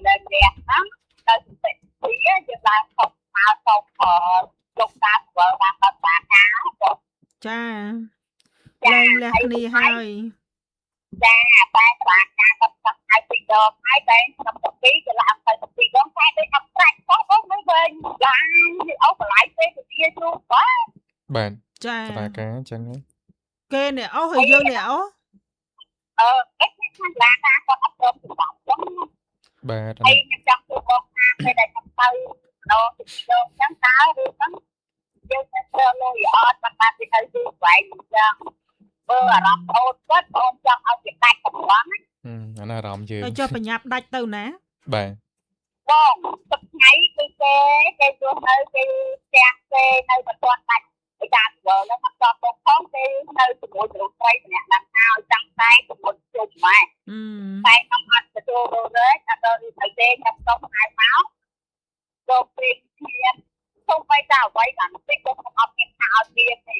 lên đẹp lắm tới tận phía chứ là không sao không chục ta vợ làm bằng bạc cá rồi ចា ចា លែងលះ ហើយ គ្នា ហើ ហើយ យ ចាបែបបាកាកំសត់ឲ្យពីដងហើយតែខ្ញុំទៅពីច្រឡំទៅពីដងតែដូចអត់ប្រាច់ផងអូនមើលវិញឡើងអូបន្លាយពេលទៅវាយូរquá បាទ ចា ស្វាការអញ្ចឹងហ៎ គេអ្នកអស់ហើយយើងអ្នកអស់ គេខាងឡានណាគាត់អត់ព្រមសម្រាប់ចឹង បាទ ហើយខ្ញុំចង់ទៅបងថាពេលដែលខ្ញុំទៅដល់ទីដងចឹងតើរឿងហ្នឹងយើងទៅធ្វើលុយអត់បានទៅទៅទីស្វែងចឹងបើអារម្មណ៍អូនគាត់អូនចង់ឲ្យវាដាច់កំឡង អាណាអារម្មណ៍យើង ទៅចុះបញ្ញាប់ដាច់ទៅណា បាទ បងទឹកថ្ងៃគឺគេរស់នៅគេផ្ទះគេនៅមិនទាន់ដាច់ពីការធ្វើហ្នឹងអត់ចង់ទៅផងគេនៅជាមួយមនុស្សស្រីម្នាក់ហ្នឹងឲ្យចង់តែជាមួយជុំម៉ែតែខ្ញុំអត់ទទួលរើអត់ដល់ទៅទេខ្ញុំទៅហៅមកទៅពេលគ្នាទៅไปតែអ្វីបានតិចទៅខ្ញុំអត់មានថាឲ្យទៀតទេ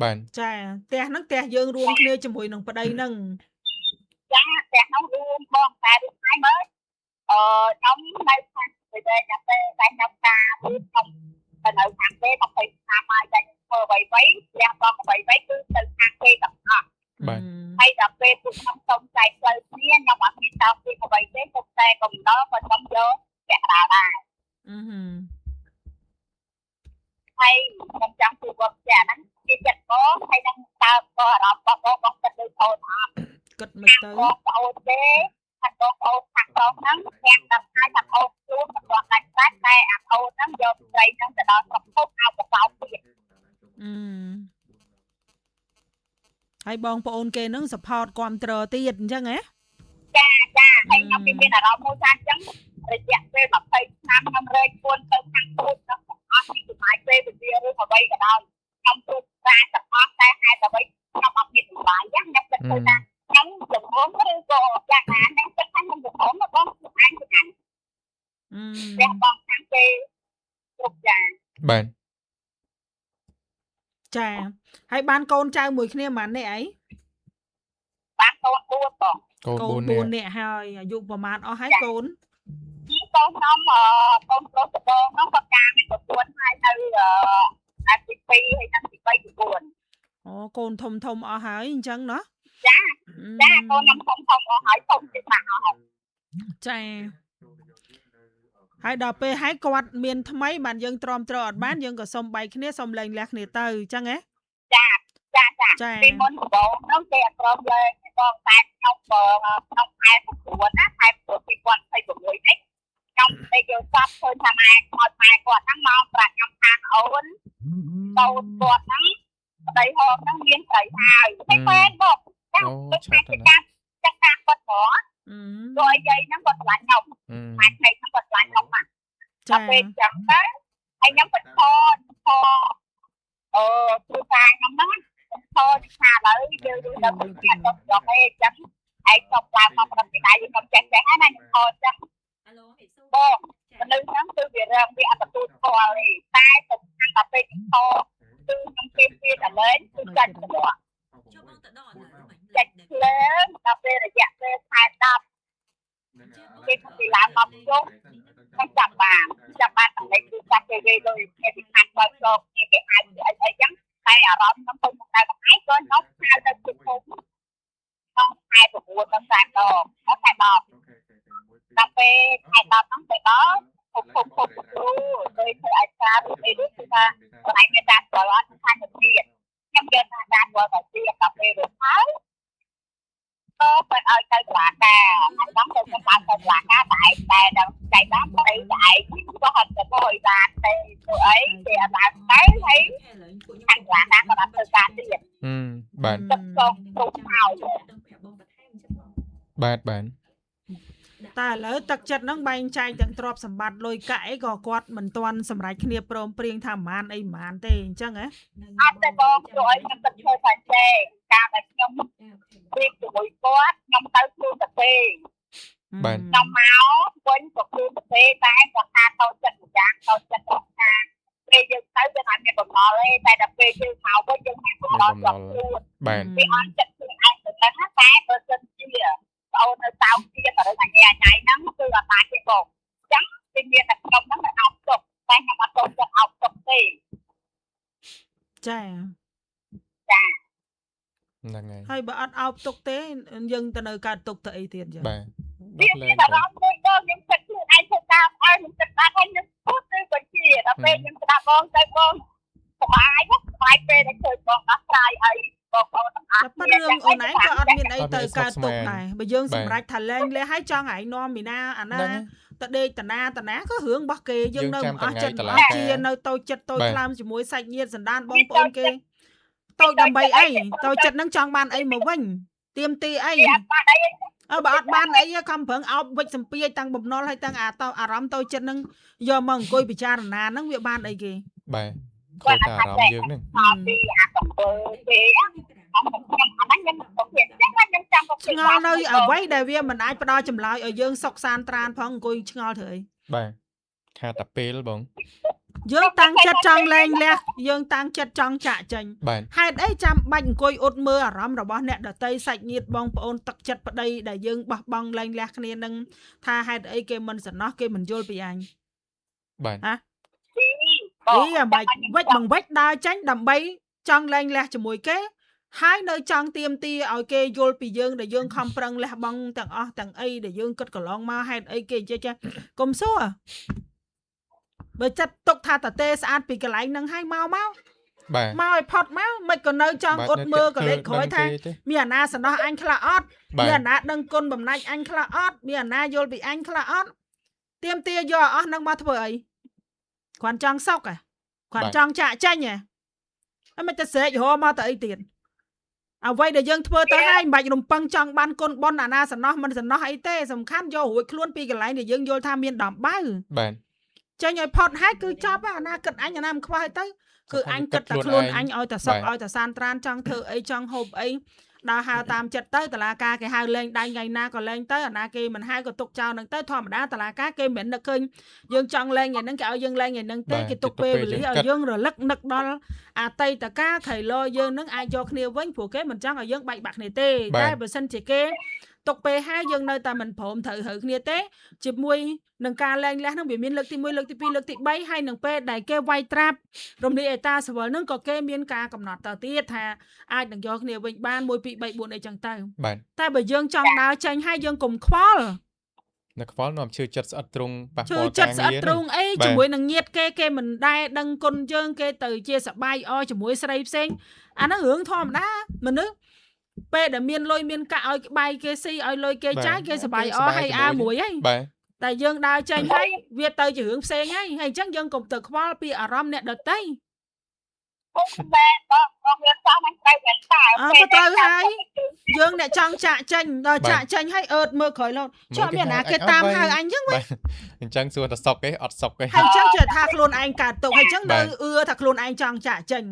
បាទ ចាផ្ទះហ្នឹងផ្ទះយើងរួមគ្នាជាមួយនឹងប្តីហ្នឹង ចាផ្ទះហ្នឹងរួមបងតែរឿងថ្ងៃមើលខ្ញុំនៅខាងពេលតែខ្ញុំតែខ្ញុំការខ្ញុំទៅនៅខាងគេ20ឆ្នាំហើយតែធ្វើអ្វីៗផ្ទះបងអ្វីៗគឺទៅខាងគេទាំងអស់ បាទ ហើយដល់ពេលពួកខ្ញុំសុំចែកផ្លូវគ្នាខ្ញុំអត់មានតោពីអ្វីទេពុកតែកំណត់ក៏ខ្ញុំយកពាក់ដាល់ដែរហើយខ្ញុំចង់ជួយគាត់ចាហ្នឹងជាចិត្តបងហើយនឹងតើក៏អារម្មណ៍បងបងគិតដូចអូនអត់ គិតមិនទៅ បងប្អូនទេថាបងប្អូនខាងតោហ្នឹងទាំងដល់ថ្ងៃថាអូនខ្លួនមិនទាន់ដាច់ស្រាច់តែអាអូនហ្នឹងយកស្រីហ្នឹងទៅដល់ស្រុកពុកឲ្យបបោកទៀត ហើយបងប្អូនគេនឹង support គ្រប់ត្រទៀតអញ្ចឹងហ៎ ចាហើយខ្ញុំមានអារម្មណ៍មួយថាអញ្ចឹងរយៈពេល20ឆ្នាំខ្ញុំរែកពួនទៅខាងទូតដល់អស់ពីសម័យពេលវិទ្យាឬអ្វីក៏ដោយខ្ញុំទូតប្រាទាំងអស់តែហេតុអ្វីខ្ញុំអត់មានតម្លៃយ៉ាងខ្ញុំគិតទៅថាខ្ញុំជំនុំឬក៏យ៉ាងណាខ្ញុំគិតថាខ្ញុំជំនុំមកបងខ្លួនឯងទៅហ្នឹងតែបងខាងគេគ្រប់យ៉ាង បាទ ចាហើយបានកូនចៅមួយគ្នាប៉ុន្មាននេះអី បានកូន4បង កូន 4 នាក់ហើយអាយុប្រហែលអស់ហើយកូន ទីកូនខ្ញុំកូនប្រុសច្បងហ្នឹងក៏ការមានប្រពន្ធហើយនៅអាទី2ហើយនិងទី3ទី4 អូកូនធំអស់ហើយអញ្ចឹងណា ចាកូនខ្ញុំធំអស់ហើយធំជាបាក់អស់ ចាហើយដល់ពេលហើយគាត់មានថ្មីបានយើងទ្រាំទ្រអត់បានយើងក៏សុំបែកគ្នាសុំលែងលះគ្នាទៅអញ្ចឹងហ៎ ចា ពីមុនបងហ្នឹងគេអត់ព្រមលើបងតែខ្ញុំខ្ញុំខែ9ណាខែ9 2026នេះខ្ញុំទៅយកសពឃើញថាម៉ែគាត់ហ្នឹងមកប្រាប់ខ្ញុំថាអូន កូនគាត់ហ្នឹងប្តីហោហ្នឹងមានស្រីហើយតែមែនបងចាចាគាត់ហ្មងព្រោះអីយាយហ្នឹងគាត់ឆ្លាញ់ខ្ញុំម៉ែស្រីហ្នឹងគាត់ឆ្លាញ់ខ្ញុំណាដល់ពេលចឹងទៅហើយខ្ញុំក៏ខគឺថាខ្ញុំហ្នឹងខថាឥឡូវយើងដល់ពីចាក់ទៅដល់ឯងចឹងឯងចប់ឡើងមកប្រតិដៃខ្ញុំចេះហើយណាខ្ញុំខចឹងបងមនុស្សហ្នឹងគឺវារងវាអត់ទទួលស្គាល់ទេតែសំខាន់ដល់ពេលខ្ញុំគឺខ្ញុំគេទៀតឥឡូវគឺចាច់ទៅចាច់លើដល់ពេលរយៈពេលខែ10គេពីឡើងមកជុំខ្ញុំចាប់បានតែគឺចាប់គេវិញដោយគេពីខាងបើកោគេហៅអីចឹងតែអារម្មណ៍ខ្ញុំទៅមកដល់ថ្ងៃក៏ខ្ញុំហៅទៅជុំខ្ញុំខែ9ដល់10ដងខែ10ដល់ពេលខែ10ហ្នឹងទៅដល់ពុកដោយធ្វើអាចារ្យឬអីគឺថាកន្លែងមានដាច់បើអត់ខាងទៅទៀតខ្ញុំយកថាដាច់បើទៅទៀតដល់ពេលរួចហើយក៏ទៅឲ្យទៅស្លាកាខ្ញុំទៅស្លាកាតែដល់ចៃដល់ទៅឯងក៏ហត់ទៅបរិយាទៅធ្វើអីគេអត់ឡើងទៅហើយខាងស្លាកាក៏អត់ធ្វើការទៀតបាទ ទឹកចុកទុកហើយបាទ តែឥឡូវទឹកចិត្តហ្នឹងបែងចែកទាំងទ្រព្យសម្បត្តិលុយកាក់អីក៏គាត់មិនទាន់សម្រេចគ្នាព្រមព្រៀងថាប្រហែលអីប្រហែលទេអញ្ចឹងហ៎អត់ទេបងព្រោះអីខ្ញុំទឹកធ្វើថាចេការដែលខ្ញុំព្រៀងជាមួយគាត់ខ្ញុំទៅខ្លួនទៅទេ បាទ ខ្ញុំមកវិញក៏ខ្លួនទៅទេតែគាត់ថាតូចចិត្តម្យ៉ាងតូចចិត្តថាពេលយើងទៅយើងអត់មានបំណុលទេតែដល់ពេលយើងមកវិញយើងមានបំណុលជាប់ខ្លួន បាទ វាអត់ចិត្តខ្លួនឯងទៅហ្នឹងតែបើសិនជាបងអូននៅតោទៀតអរិញអញ្ញា ngày nắng từ là tại cái bột trắng tuy nhiên là trong nó là ọc tục tại nhà mà tôi cho ọc tục thì ចា ហ្នឹងហើយ ហើយបើអត់អោបទុកទេយើងទៅនៅកើតទុកទៅអីទៀតចឹង បាទ វា ដោះលែ មាន ង អារម្មណ៍មួយដល់ខ្ញុំគិតខ្លួនឯងធ្វើតាមឲ្យខ្ញុំគិតថាខ្ញុំពុទ្ធគឺបញ្ជាដល់ពេលខ្ញុំស្ដាប់បងទៅបងសប្បាយពេលដែលឃើញបងដោះស្រាយឲ្យបងប្អូនទាំងអស់ តែប៉ុន្តែរឿងអូនឯងក៏អត់មានអីទៅកើតទុកដែរបើយើងសម្រេចថាលែងលះហើយចង់ឲ្យនាំមីណាអាណា ហ្នឹងហើយ ទៅដេកតាណាក៏រឿងរបស់គេយើងនៅ យើងចាំ អស់ចិត្ត ថ្ងៃ អស់ តឡា ជា ការ នៅតូចចិត្តតូច បាទ ថ្លើមជាមួយសាច់ញាតិសន្តានបងប្អូនគេតូចដើម្បីអីតូចចិត្តនឹងចង់បានអីមកវិញទៀមទីអី វាអត់បានអី បើអត់បានអីខំប្រឹងអោបវិចសម្ពាយតាំងបំណុលហើយតាំងអារម្មណ៍តូចចិត្តនឹងយកមកអង្គុយពិចារណាហ្នឹងវាបានអីគេ បាទខូចតែអារម្មណ៍យើងហ្នឹង មកពីអាកំពើគេខ្ញុំអាហ្នឹងខ្ញុំប្រភេទចឹងខ្ញុំចាំប្រភេទ ឆ្ងល់នៅអ្វីដែលវាមិនអាចផ្ដល់ចម្លើយឲ្យយើងសុខសានត្រានផងអង្គុយឆ្ងល់ធ្វើអី បាទខាតតែពេលបង យើងតាំងចិត្តចង់លែងលះយើងតាំងចិត្តចង់ចាក់ចេញ បាទ ហេតុអីចាំបាច់អង្គុយអ៊ុតមើលអារម្មណ៍របស់អ្នកដតីសាច់ញាតិបងប្អូនទឹកចិត្តប្តីដែលយើងបោះបង់លែងលះគ្នានឹងថាហេតុអីគេមិនសំណោះគេមិនយល់ពីអញ បាទ អីអាបាច់វិចបង្វិចដើរចេញដើម្បីចង់លែងលះជាមួយគេហើយនៅចង់ទៀមទីឲ្យគេយល់ពីយើងដែលយើងខំប្រឹងលះបង់ទាំងអស់ទាំងអីដែលយើងគិតកន្លងមកហេតុអីគេចេះកុំសួរបើចិត្តទុកថាតទេស្អាតពីកន្លែងហ្នឹងហើយមក បាទ មកឲ្យផុតមកមិនក៏នៅចង់អ៊ុតមើលក៏លេចក្រោយថាមានអាណាសំណោះអញខ្លះអត់មានអាណាដឹងគុណបំណាច់អញខ្លះអត់មានអាណាយល់ពីអញខ្លះអត់ទៀមទាយកអស់នឹងមកធ្វើអីគាត់ចង់សុកហ៎គាត់ចង់ចាក់ចេញហ៎ហើយមិនទៅស្រែករមកទៅអីទៀតអ្វីដែលយើងធ្វើទៅហើយមិនបាច់រំពឹងចង់បានគុណបុណ្យអាណាសំណោះមិនសំណោះអីទេសំខាន់យករួចខ្លួនពីកន្លែងដែលយើងយល់ថាមានដំបៅ បាទ ចេញឲ្យផុតហើយគឺចប់អាណាគិតអញអាណាមិនខ្វះទៅគឺអញគិតតែខ្លួនអញឲ្យតែសុខឲ្យតែសានត្រានចង់ធ្វើអីចង់ហូបអីដើរហៅតាមចិត្តទៅតឡាការគេហៅលេងដៃថ្ងៃណាក៏លេងទៅអាណាគេមិនហៅក៏ទុកចោលនឹងទៅធម្មតាតឡាការគេមិននឹកឃើញយើងចង់លេងថ្ងៃហ្នឹងគេឲ្យយើងលេងថ្ងៃហ្នឹងទេគេទុកពេលវេលាឲ្យយើងរលឹកនឹកដល់អតីតកាលខៃឡយើងនឹងអាចយកគ្នាវិញព្រោះគេមិនចង់ឲ្យយើងបែកបាក់គ្នាទេតែបើសិនជាគេទុកពេលហើយយើងនៅតែមិនព្រមត្រូវហៅគ្នាទេជាមួយនឹងការលែងលះហ្នឹងវាមានលើកទី1លើកទី2លើកទី3ហើយនឹងពេលដែលគេវាយត្រាប់រំលាយអេតាសវលហ្នឹងក៏គេមានការកំណត់ទៅទៀតថាអាចនឹងយកគ្នាវិញបាន1 2 3 4អីចឹងទៅ បាទ តែបើយើងចង់ដើរចេញហើយយើងកុំខ្វល់ នៅខ្វល់នាំឈឺចិត្តស្អិតទ្រង់ប៉ះ ជឿ ពាល់ ចិត្ត ការ ស្អិត ងារ ទ្រូងអីជាមួយនឹងញាតិគេមិនដែរដឹងគុណយើងគេទៅជាសបាយអជាមួយស្រីផ្សេងអាហ្នឹងរឿងធម្មតាមនុស្សពេលដែលមានលុយមានកាក់ឲ្យក្បាយគេស៊ីឲ្យលុយគេចាយគេសបាយអហើយអើមួយហី បាទ តែយើងដើរចេញហើយវាទៅជារឿងផ្សេងហើយអញ្ចឹងយើងកុំទៅខ្វល់ពីអារម្មណ៍អ្នកដទៃ ពុកបែបបងមានសោះមិនត្រូវតែតើ ក៏ត្រូវហើយយើងអ្នកចង់ចាក់ចេញដល់ចាក់ចេញហើយអឺតមើលក្រោយលោតចុះមានណាគេតាមហៅអញអញ្ចឹង បាទអញ្ចឹងសួរតែសុកគេអត់សុកគេ ហើយអញ្ចឹងជឿថាខ្លួនឯងកើតទុកហើយអញ្ចឹងនៅអឺថាខ្លួនឯងចង់ចាក់ចេញ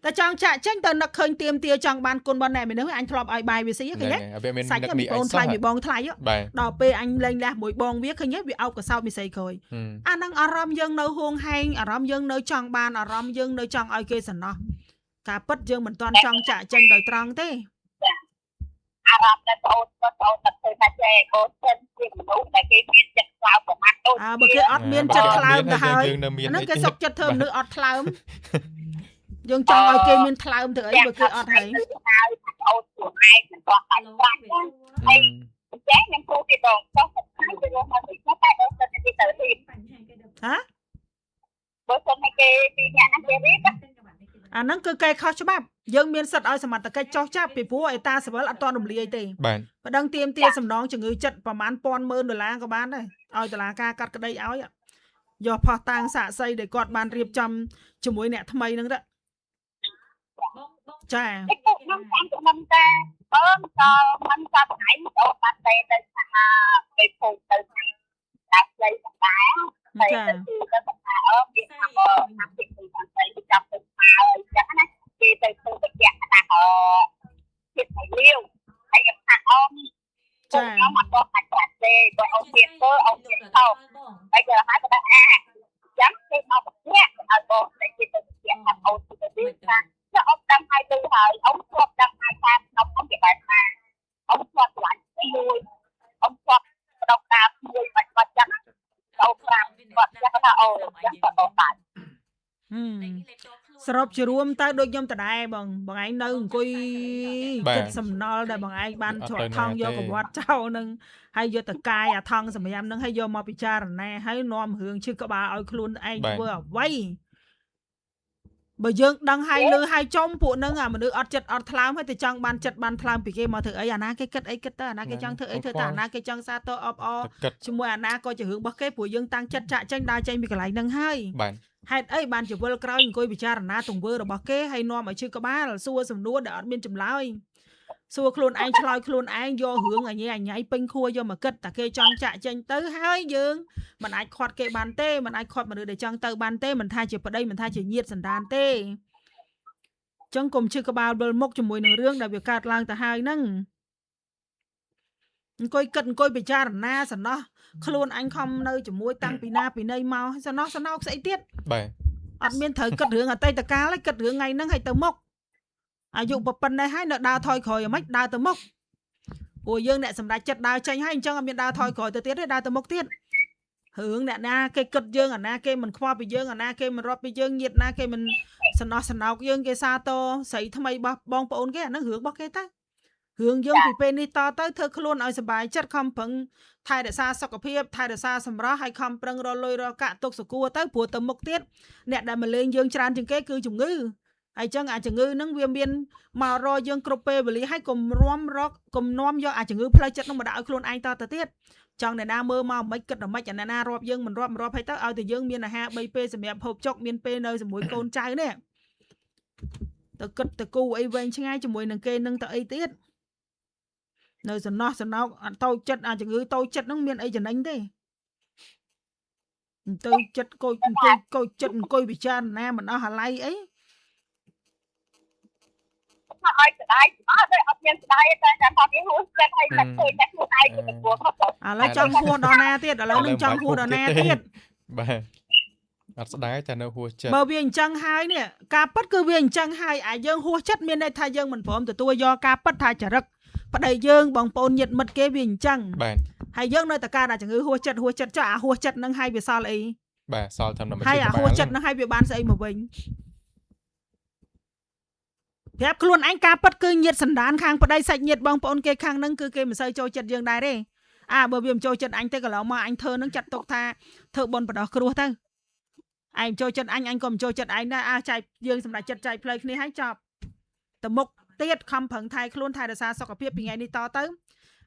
តែចង់ចាក់ចេញទៅនឹកឃើញទៀមទាចង់បានគុណប៉ុណ្ណេះមនុស្សអញធ្លាប់ឲ្យបាយវាស៊ីឃើញទេ វាមាន សាច់ នឹក មី នេះអី បង សោះ ថ្លៃមីបងថ្លៃ បាទ ដល់ពេលអញលែងលះមួយបងវាឃើញវាអោបកសោបមីសីក្រោយអាហ្នឹងអារម្មណ៍យើងនៅហួងហែងអារម្មណ៍យើងនៅចង់បានអារម្មណ៍យើងនៅចង់ឲ្យគេសំណោះការពិតយើងមិនទាន់ចង់ចាក់ចេញដោយត្រង់ទេ អារម្មណ៍ដែលបងតែធ្វើថាចេះបងសិនជាមនុស្សដែលគេមានចិត្តខ្លោចប្រមាថដូច បើគេអត់មានចិត្តថ្លើមទៅហើយ យើងនៅមាន ហ្នឹងគេសុកចិត្តធ្វើមនុស្សអត់ថ្លើមយើងចង់ឲ្យគេមានថ្លើមទៅអីបើគេអត់ហើយ ហើយអូនខ្លួនឯងមិនទាន់តែប្រាក់ហើយចេះខ្ញុំគូទីបងចុះទៅទៅមកពីតែអូនទៅទីទៅទី ហ៎ បើសិនតែគេពីអ្នកណាគេរៀប អាហ្នឹងគឺគេខុសច្បាប់យើងមានសិទ្ធឲ្យសមត្ថកិច្ចចោះចាប់ពីព្រោះអេតាសវលអត់ទាន់រំលាយទេ បាទ ប៉ណ្ដឹងទៀមទាសំណងជំងឺចិត្តប្រហែល$10,000ក៏បានដែរឲ្យតុលាការកាត់ក្តីឲ្យយកផោះតាំងសាក់សីដែលគាត់បានរៀបចំជាមួយអ្នកថ្មីហ្នឹងទៅចា ខ្ញុំចាំខ្ញុំតាបងក៏មិនចាប់ថ្ងៃអូនបានទៅថាទៅភូមិទៅតាមផ្លូវសម្បាទៅទៅថាអូនវាថាថាពីទៅចាប់ទៅមកអញ្ចឹងណាគេទៅធ្វើបច្ចៈថាចិត្តឲ្យលាវហើយថាអូនខ្ញុំអត់บอกថាចាត់ទេបើអូនទៀតធ្វើអូនទៀតទៅហើយក៏ហៅថាអាចាំគេមកបច្ចៈឲ្យបងតែគេទៅបច្ចៈថាអូនទៅទៀតថាចុះអូនដឹងហើយទៅហើយអូនគាត់ដឹងហើយថាខ្ញុំអូនគេបែរថាអូនគាត់ខ្លាចមួយអូនគាត់បដកតាម ថាអូចឹងក៏អូបាន សរុបជារួមទៅដូចខ្ញុំតដែរបងឯងនៅអង្គុយគិតសំណល់ដែលបងឯងបានច្រកថងយកកវត្តចោលនឹងហើយយកទៅកាយអាថងសម្រាប់នឹងហើយយកមកពិចារណាហើយនាំរឿងឈឺក្បាលឲ្យខ្លួនឯងធ្វើអ្វីបើយើងដឹងហើយលើហើយចំពួកនឹងអាមនុស្សអត់ចិត្តអត់ថ្លើមហើយទៅចង់បានចិត្តបានថ្លើមពីគេមកធ្វើអីអាណាគេគិតអីគិតទៅអាណាគេចង់ធ្វើអីធ្វើទៅអាណាគេចង់សាទរអបអរជាមួយអាណាក៏ជារឿងរបស់គេព្រោះយើងតាំងចិត្តចាក់ចេញដើរចេញពីកន្លែងហ្នឹងហើយបាទហេតុអីបានជាវិលក្រោយអង្គុយពិចារណាទង្វើរបស់គេហើយនាំឲ្យឈឺក្បាលសួរសំណួរដែលអត់មានចម្លើយសួរខ្លួនឯងឆ្លើយខ្លួនឯងយករឿងអញៃពេញខួរយកមកគិតតែគេចង់ចាក់ចេញទៅហើយយើងមិនអាចខាត់គេបានទេមិនអាចខាត់មនុស្សដែលចង់ទៅបានទេមិនថាជាប្តីមិនថាជាញាតិសន្តានទេចឹងកុំឈឺក្បាលវិលមុខជាមួយនឹងរឿងដែលវាកើតឡើងទៅហើយហ្នឹងអង្គុយគិតអង្គុយពិចារណាសំណោះខ្លួនអញខំនៅជាមួយតាំងពីណាពីណីមកសំណោះស្អីទៀតបាទអត់មានត្រូវគិតរឿងអតីតកាលទេគិតរឿងថ្ងៃហ្នឹងឲ្យទៅមុខអាយុប៉ុណ្ណេះហើយនៅដើរថយក្រោយយ៉ាងម៉េចដើរទៅមុខព្រោះយើងអ្នកសម្រេចចិត្តដើរចេញហើយអញ្ចឹងអត់មានដើរថយក្រោយទៅទៀតទេដើរទៅមុខទៀតរឿងអ្នកណាគេគិតយើងអាណាគេមិនខ្វល់ពីយើងអាណាគេមិនរាប់ពីយើងញាតិណាគេមិនសំណោះសំណោកយើងគេសាទរស្រីថ្មីរបស់បងប្អូនគេអាហ្នឹងរឿងរបស់គេទៅរឿងយើងពីពេលនេះតទៅធ្វើខ្លួនឲ្យសុបាយចិត្តខំប្រឹងថែរក្សាសុខភាពថែរក្សាសម្រស់ហើយខំប្រឹងរលុយរកកាក់ទុកសគួរទៅព្រោះទៅមុខទៀតអ្នកដែលមកលេងយើងច្រើនជាងគេគឺជំងឺហើយចឹងអាជំងឺហ្នឹងវាមានមករកយើងគ្រប់ពេលវេលាហើយកុំនាំយកអាជំងឺផ្លូវចិត្តហ្នឹងមកដាក់ឲ្យខ្លួនឯងតទៅទៀតចង់អ្នកណាមើលមកមិនគិតតែមិនអាណារាប់យើងមិនរាប់ឲ្យទៅឲ្យតែយើងមានអាហារ3ពេលសម្រាប់ហូបចុកមានពេលនៅជាមួយកូនចៅនេះទៅគិតទៅគូអីវែងឆ្ងាយជាមួយនឹងគេនឹងទៅអីទៀតនៅសំណោះសំណោកតូចចិត្តអាជំងឺតូចចិត្តហ្នឹងមានអីចំណេញទេទៅចិត្តកូចចិត្តអង្គុយពិចារណាមិនអស់អាឡ័យអីថាឲ្យស្ដាយអត់ទេអត់មានស្ដាយទេតែថាវាហួសចិត្តឲ្យតែឃើញតែខ្លួនឯងទៅទទួលខុសឥឡូវចង់ហួសដល់ណាទៀតឥឡូវនឹងចង់ហួសដល់ណាទៀតបាទអត់ស្ដាយតែនៅហួសចិត្តបើវាអញ្ចឹងហើយនេះការពិតគឺវាអញ្ចឹងហើយអាយើងហួសចិត្តមានន័យថាយើងមិនព្រមទទួលយកការពិតថាចរិតប្តីយើងបងប្អូនញាតិមិត្តគេវាអញ្ចឹងបាទហើយយើងនៅតែការតែជំងឺហួសចិត្តចុះអាហួសចិត្តហ្នឹងហើយវាសល់អីបាទសល់តែមិនហើយអាហួសចិត្តហ្នឹងហើយវាបានស្អីមកវិញប្រាប់ខ្លួនឯងការពិតគឺញាតិសន្តានខាងប្តីសាច់ញាតិបងប្អូនគេខាងហ្នឹងគឺគេមិនសូវចូលចិត្តយើងដែរទេបើវាមិនចូលចិត្តអញទេកន្លងមកអញធ្វើហ្នឹងចាត់ទុកថាធ្វើបន់បដោះគ្រោះទៅឯងចូលចិត្តអញក៏មិនចូលចិត្តឯងដែរចែកយើងសម្រាប់ចិត្តចែកផ្លូវគ្នាហើយចប់ទៅមុខទៀតខំប្រឹងថែខ្លួនថែរក្សាសុខភាពពីថ្ងៃនេះតទៅ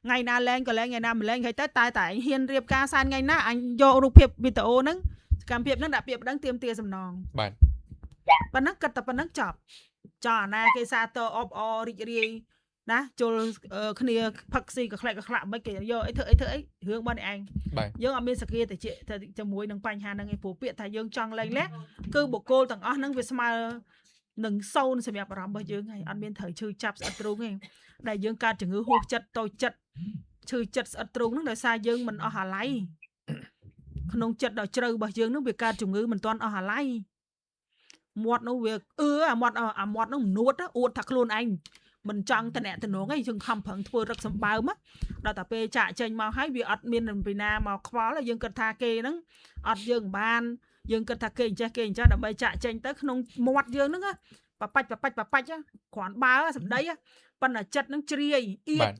ថ្ងៃណាលែងក៏លែងថ្ងៃណាមិនលែងហើយទៅតែឯងហ៊ានរៀបការសែនថ្ងៃណាអញយករូបភាពវីដេអូហ្នឹងសកម្មភាពហ្នឹងដាក់ពាក្យប្តឹងទាមទារសំណងបាទប៉ុណ្ណឹងគិតតែប៉ុណ្ណឹងចប់ចោះអាណាគេសាទរអបអររីករាយណាជុលគ្នាផឹកស៊ីក៏ខ្លាក់មិនគេយកអីធ្វើអីរឿងរបស់នេះឯងយើងអត់មានសក្តានុពលជាមួយនឹងបញ្ហាហ្នឹងឯងព្រោះពាក្យថាយើងចង់លែងលះគឺបុគ្គលទាំងអស់ហ្នឹងវាស្មើនឹង0សម្រាប់អារម្មណ៍របស់យើងហើយអត់មានត្រូវឈឺចាប់ស្អិតទ្រូងទេដែលយើងកើតជំងឺហួសចិត្តតូចចិត្តឈឺចិត្តស្អិតទ្រូងហ្នឹងដោយសារយើងមិនអស់អាល័យក្នុងចិត្តដ៏ជ្រៅរបស់យើងហ្នឹងវាកើតជំងឺមិនទាន់អស់អាល័យមាត់នោះវាអាមាត់នោះនួតអួតថាខ្លួនឯងមិនចង់តំណែងអីយើងខំប្រឹងធ្វើរឹកសម្បើមដល់តែពេលចាក់ចេញមកហើយវាអត់មានពីណាមកខ្វល់យើងគិតថាគេហ្នឹងអត់យើងបានយើងគិតថាគេអញ្ចេះដើម្បីចាក់ចេញទៅក្នុងមាត់យើងហ្នឹងបបាច់គ្រាន់បើសម្ដីប៉ុន្តែចិត្តហ្នឹងជ្រាយអៀត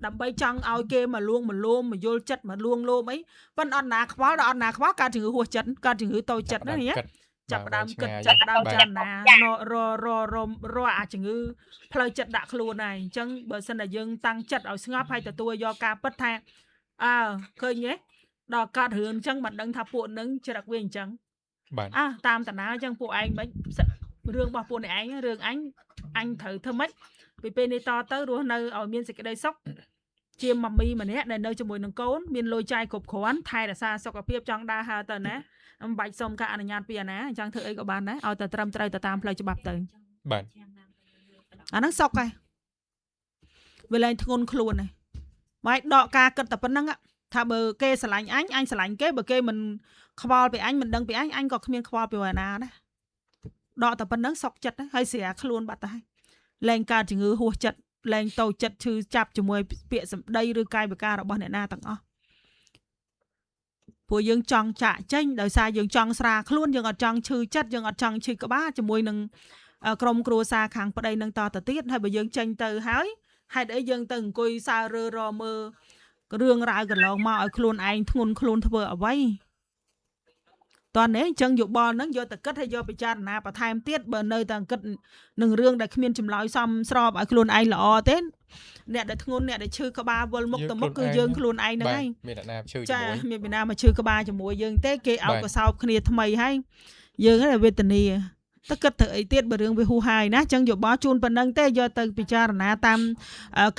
ដើម្បីចង់ឲ្យគេមកលួងមកលោមមកយល់ចិត្តមកលួងលោមអីប៉ុន្តែអត់ណាខ្វល់កើតជំងឺហួសចិត្តកើតជំងឺតូចចិត្តហ្នឹងនេះចាប់ដើមគិតចាប់ដើមចារណារអាជំងឺផ្លូវចិត្តដាក់ខ្លួនហើយអញ្ចឹងបើសិនតែយើងតាំងចិត្តឲ្យស្ងប់ហើយទទួលយកការពិតថាឃើញទេដល់កើតរឿងអញ្ចឹងមិនដឹងថាពួកនឹងច្រឹកវាអញ្ចឹងបាទតាមតាណាអញ្ចឹងពួកឯងមិនរឿងរបស់ពួកឯងរឿងអញត្រូវធ្វើម៉េចពីពេលនេះតទៅរស់នៅឲ្យមានសេចក្តីសុខជាម៉ាមីម្នាក់ដែលនៅជាមួយនឹងកូនមានលុយចាយគ្រប់គ្រាន់ថែរក្សាសុខភាពចង់ដើរហើរទៅណាមិនបាច់សុំការអនុញ្ញាតពីអាណាអញ្ចឹងធ្វើអីក៏បានដែរឲ្យតែត្រឹមត្រូវទៅតាមផ្លូវច្បាប់ទៅបាទអាហ្នឹងសុខហើយវាលែងធ្ងន់ខ្លួនហើយមកដកការគិតតែប៉ុណ្្នឹងថាបើគេស្រឡាញ់អញស្រឡាញ់គេបើគេមិនខ្វល់ពីអញមិនដឹងពីអញក៏គ្មានខ្វល់ពីអាណាដែរដកតែប៉ុណ្្នឹងសុខចិត្តហើយស្រាខ្លួនបាត់ទៅហើយលែងកើតជំងឺហួសចិត្តលែងតូចចិត្តឈឺចាប់ជាមួយពាក្យសម្ដីឬកាយវិការរបស់អ្នកណាទាំងអស់ ពួកយើងចង់ចាក់ចេញដោយសារយើងចង់ស្រាខ្លួនយើងអត់ចង់ឈឺចិត្តយើងអត់ចង់ឈឺក្បាលជាមួយនឹងក្រុមគ្រួសារខាងប្តីនឹងតទៅទៀតហើយបើយើងចេញទៅហើយហេតុអីយើងទៅអង្គុយសើរើរមើលរឿងរ៉ាវកន្លងមកឲ្យខ្លួនឯងធ្ងន់ខ្លួនធ្វើអ្វីតើនេះអញ្ចឹងយោបល់ហ្នឹងយកទៅគិតហើយយកពិចារណាបន្ថែមទៀតបើនៅតែគិតនឹងរឿងដែលគ្មានចម្លើយសមស្របឲ្យខ្លួនឯងល្អទេអ្នកដែលធ្ងន់អ្នកដែលឈឺក្បាលវល់មុខទៅមុខគឺយើងខ្លួនឯងហ្នឹងហើយមានអ្នកណាឈឺជាមួយ ចាមានអ្នកណាមកឈឺក្បាលជាមួយយើងទេគេឲ្យកសោបគ្នាថ្មីហើយយើងហ្នឹងវេទនាតែគិតធ្វើអីទៀតបើរឿងវាហួសហើយណាអញ្ចឹងយោបល់ជូនប៉ុណ្ណឹងទេយកទៅពិចារណាតាម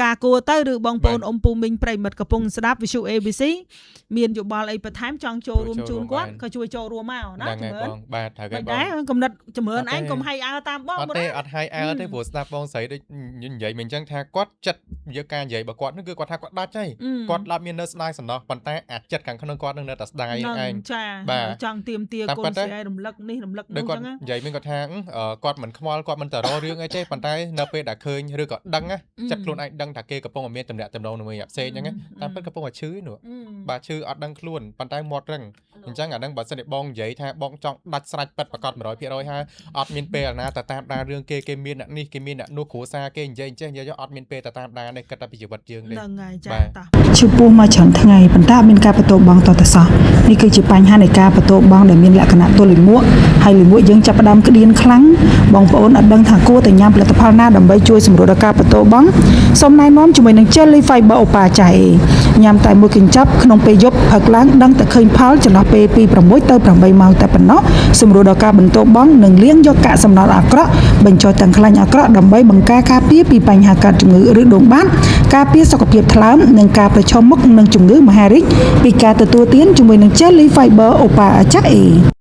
ការគួរទៅឬបងប្អូនអ៊ំពូមីងប្រិមិត្តកំពុងស្ដាប់វិទ្យុ ABC មានយោបល់អីបន្ថែមចង់ចូលរួមជូនគាត់ក៏ជួយចូលរួមមកណាជំរឿនបងបាទត្រូវគេបងកំណត់ជំរឿនឯងកុំហៃអើតាមបងអត់ទេអត់ហៃអើទេព្រោះស្ដាប់បងស្រីដូចនិយាយមិនអញ្ចឹងថាគាត់ចិត្តយកការនិយាយរបស់គាត់នឹងគឺគាត់ថាគាត់ដាច់ហើយគាត់ឡាប់មាននៅស្ដាយសំណោះប៉ុន្តែអាចចិត្តខាងក្នុងគាត់នឹងនៅតែស្ដាយឯងចាចង់ទៀមទាកូនស្រីរំលឹកនេះរំលឹកនោះអញ្ចឹងនិយាយមានគាត់ថាគាត់មិនខ្វល់គាត់មិនទៅរករឿងអីទេប៉ុន្តែនៅពេលដែលឃើញឬក៏ដឹងចិត្តខ្លួនឯងដឹងថាគេកំពុងតែមានតំណែងតំណងមួយផ្សេងអញ្ចឹងតាមពិតកំពុងតែឈឺនោះបាទឈឺអត់ដឹងខ្លួនប៉ុន្តែមាត់រឹងអញ្ចឹងអាហ្នឹងបើសិនជាបងនិយាយថាបងចង់ដាច់ស្រេចពិតប្រកប 100% ហើយអត់មានពេលណាទៅតាមដានរឿងគេមានអ្នកនេះគេមានអ្នកនោះគ្រួសារគេនិយាយចេះនិយាយអត់មានពេលទៅតាមដានទេគិតតែពីជីវិតយើងទេហ្នឹងហើយចាតោះឈឺពោះមកច្រើនថ្ងៃប៉ុន្តែមានការបន្ទោបង់តទៅសោះនេះគឺជាបញ្ហានៃការបន្ទោបង់ដែលមានលក្ខណៈទល់លាមកហើយលាមកយើងចាប់ផ្ដើមក្តៀនខ្លាំងបងប្អូនអត់ដឹងថាគួរតែញ៉ាំផលិតផលណាដើម្បីជួយសម្រួលដល់ការបន្ទោបង់សូមណែនាំជាមួយនឹង Jelly Fiber Opa ចាអេញ៉ាំតែមួយកញ្ចប់ក្នុងពេលយប់ផឹកឡើងដឹងតែឃើញផលចន្លោះពេលពី6ទៅ8ម៉ោងតែប៉ុណ្ណោះសម្រួលដល់ការបន្ទោបង់និងលាងយកកាកសំណល់អាក្រក់បញ្ចុះទាំងខ្លាញ់អាក្រក់ដើម្បីបង្ការការពារពីបញ្ហាកើតជំងឺឬដួងបាតការពារសុខភាពថ្លើមនិងការប្រឈមមុខនឹងជំងឺមហារីកពីការទទួលទានជាមួយនឹង Jelly Fiber Opa ចាអេ